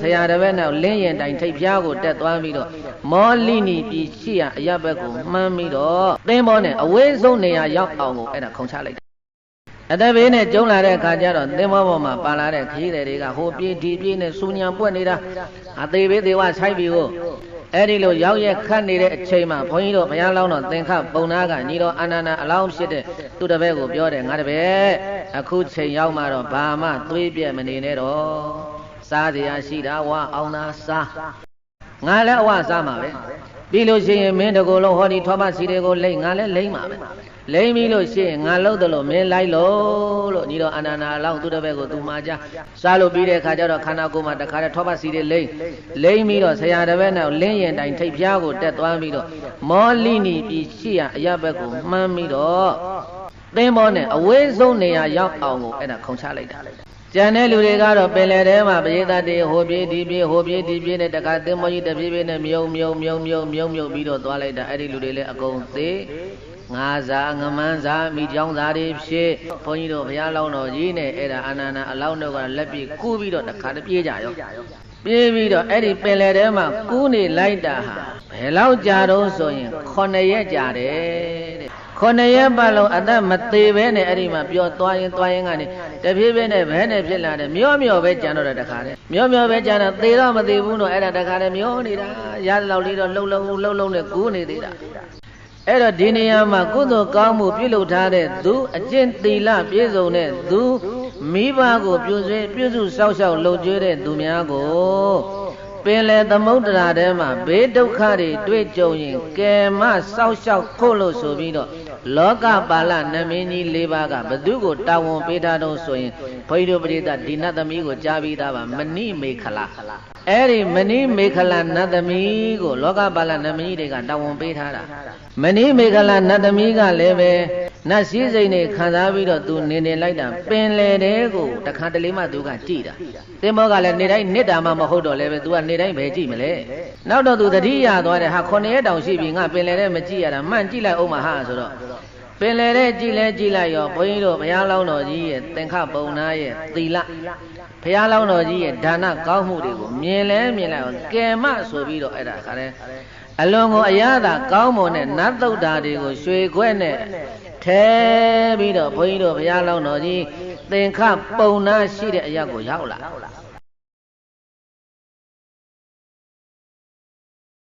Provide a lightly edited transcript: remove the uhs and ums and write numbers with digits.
ဆရာတစ်ပည့်နောက်လင်းရင်တိုင်ထိပ်ဖျားကိုတက်သွားပြီးတော့မောလိနီပြည်ရှိရအရပ်ဘက်ကိုမှန်းပြီးတော့သင်္ဘောနဲ့အဝေးဆုံးနေရာရောက်အောင်ကိုအဲ့ဒါခုံချလိုက်တယ်အသက်ဘေးနဲ့ကျုံလာတဲ့အခါကျတော့သင်္ဘောပေါ်မှာပါလာတဲ့ခရီးသည်တွေကဟိုပြေးဒီပြေးနဲ့စူညံပွက်နေတာအသေးဘေးသေးဝဆိုင်ပြီးကိုအဲ့ဒီလိုရောက်ရက်ခတ်နေတဲ့အချိန်မှာဘုန်းကြီးတို့ဘုရားလောင်းတော်သင်္ခပုံနာကညီတော်အာနန္ဒာအလောင်းဖြစ်တဲ့သူတပည့်ကိုပြောတယ်ငါတပည့်အခုချိန်ရောက်မှတော့ဘာမှသွေးပြက်မနေနဲ့တော့စားတရားရှိတာဝအောင်သာစားငါလည်းအဝစားမှာပဲပြီးလို့ရှိရင်မင်းတကူလုံးဟောဒီထောပစီတွေကိုလိမ့်ငါလည်းလိမ့်မှာပဲလိမ့်ပြီးလို့ရှိရင်ငါလှုပ်တယ်လို့မင်းလိုက်လို့ညီတော်အာနန္ဒာအလောင်းသူတပည့်ကိုသူမှာကြစားလို့ပြီးတဲ့အခါကျတော့ခန္ဓာကိုယ်မှာတခါတည်းထောပစီတွေလိမ့်ပြီးတော့ဆရာတစ်ပည့်နောက်လင်းရင်တိုင်ထိပ်ဖျားကိုတက်သွားပြီးတော့မောလိနီပြည်ရှိရအရပ်ဘက်ကိုမှန်းပြီးတော့သင်္ဘောနဲ့အဝေးဆုံးနေရာရောက်အောင်ကိုအဲ့ဒါခုံချလိုက်တာကျန်တဲ့လူတွေကတော့ပင်လယ်ထဲမှာပရိသတ်တွေဟိုပြေးဒီပြေးဟိုပြေးဒီပြေးနဲ့တခါသင်္ဘောကြီးတစ်ပြေးပြေးနဲ့မြုံပြီးတော့သွားလိုက်တာအဲ့ဒီလူတွေလည်းအကုန်သေးငါးစားငမန်းစားမိကြောင်းစားတွေဖြစ်ဘုန်းကြီးတို့ဘုရားလောင်းတော်ကြီးနဲ့အဲ့ဒါအာနန္ဒာအလောင်းတို့ကလက်ပြကူးပြီးတော့တခါတပြေးကြရောပြေးပြီးတော့အဲ့ဒီပင်လယ်ထဲမှာကူးနေလိုက်တာဟာဘယ်လောက်ကြာတော့ဆိုရင်9 ရက်ကြာတယ်တဲ့9 ရက်ပတ်လုံးအသက်မသေးပဲနဲ့အဲ့ဒီမှာပြောသွားရင်ကနေတဖြည်းဖြည်းနဲ့ဘဲနဲ့ဖြစ်လာတယ်မျောပဲကြံတော့တယ်တခါတည်းမျောပဲကြံတော့သေတော့မသေးဘူးတော့အဲ့ဒါတခါတည်းမျောနေတာရလောက်လေးတော့လှုပ်နဲ့ကူးနေသေးတာအဲ့တော့ဒီနေရာမှာကုသိုလ်ကောင်းမှုပြုလုပ်ထားတဲ့သူအကျင့်သီလပြည့်စုံတဲ့သူမိဘကိုပြုစုစောင့်ရှောက်လုပ်ကျွေးတဲ့သူများကိုပင်လေသမုဒ္ဒရာထဲမှာဘေးဒုက္ခတွေတွေ့ကြုံရင်ကယ်မစောင့်ရှောက်ဖို့လို့ဆိုပြီးတော့လောကပါဠနမင်းကြီး၄ပါးကဘသူကိုတာဝန်ပေးထားတော့ဆိုရင်ဘုန်းကြီးတို့ပရိသတ်ဒီနတ်သမီးကိုကြားပြီးသားပါမဏိမေခလာအဲ့ဒီမဏိမေခလာနတ်သမီးကိုလောကပါဠနမင်းကြီးတွေကတာဝန်ပေးထားတာမဏိမေခလာနတ်သမီးကလည်းပဲနတ်စည်းစိမ်တွေခံစားပြီးတော့သူနေလိုက်တာပင်လေတဲ့ကိုတခါတလေမှသူကကြည်တာသင်္ဘောကလည်းနေတိုင်းနစ်တာမှမဟုတ်တော့လည်းပဲသူကနေတိုင်းပဲကြည့်မလဲနောက်တော့သူတတိယသွားတယ်ဟာ9 ရက်တောင်ရှိပြီငါပင်လေတဲ့မကြည့်ရတာမှန်ကြည့်လိုက်အောင်မှာဟာဆိုတော့ပင်လေတဲ့ကြည့်လိုက်ရောဘုန်းကြီးတို့ဘုရားလောင်းတော်ကြီးရဲ့သင်္ခပုံနာရဲ့သီလဘုရားလောင်းတော်ကြီးရဲ့ဒါနကောင်းမှုတွေကိုမြင်လိုက်အောင်ကယ်မဆိုပြီးတော့အဲ့ဒါခါတဲ့အလွန်ကိုအရသာကောင်းမွန်တဲ့နတ်သုဒ္ဓါတွေကိုရွှေခွဲနဲ့ထဲပြီးတော့ဘုန်းကြီးတို့ဘုရားလောင်းတော်ကြီးသင်္ခပုံနာရှိတဲ့အရာကိုရောက်လာ